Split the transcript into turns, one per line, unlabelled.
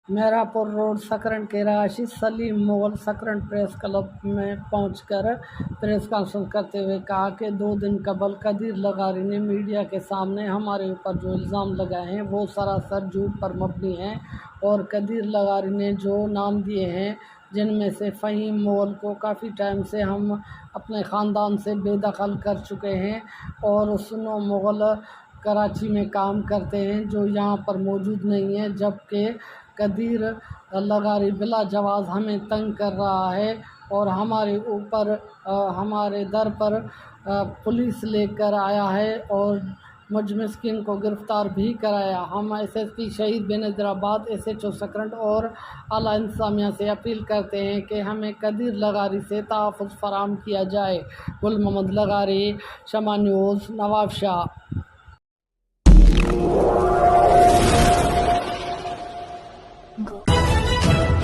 Mehrabpur road सकरन के रहायशी Salim Mughal सकरन press club में पहुंचकर प्रेस कॉन्फ्रेंस करते हुए कहा कि 2 दिन कबल कदीर लगारी ने मीडिया के सामने हमारे ऊपर जो इल्ज़ाम लगाए हैं वो सरासर झूठ पर मबनी हैं और कदीर लगारी ने जो नाम दिए हैं जिनमें से फ़हीम मुगल को काफ़ी टाइम से हम अपने ख़ानदान से बेदखल कर चुके हैं और उसनो मुगल कराची में काम करते हैं जो यहाँ पर मौजूद नहीं है, जबकि कदीर लगारी बिला जवाज़ हमें तंग कर रहा है और हमारे ऊपर हमारे दर पर पुलिस लेकर आया है और मुझ मिस्किन को गिरफ़्तार भी कराया। हम एसएसपी शहीद बेनज़ीराबाद एसएचओ सकरन और आला इंतज़ामिया से अपील करते हैं कि हमें कदीर लगारी से तहफ़्फ़ुज़ फ़राहम किया जाए। गुल मोहम्मद लगारी, शमा न्यूज़, नवाबशाह।
Go.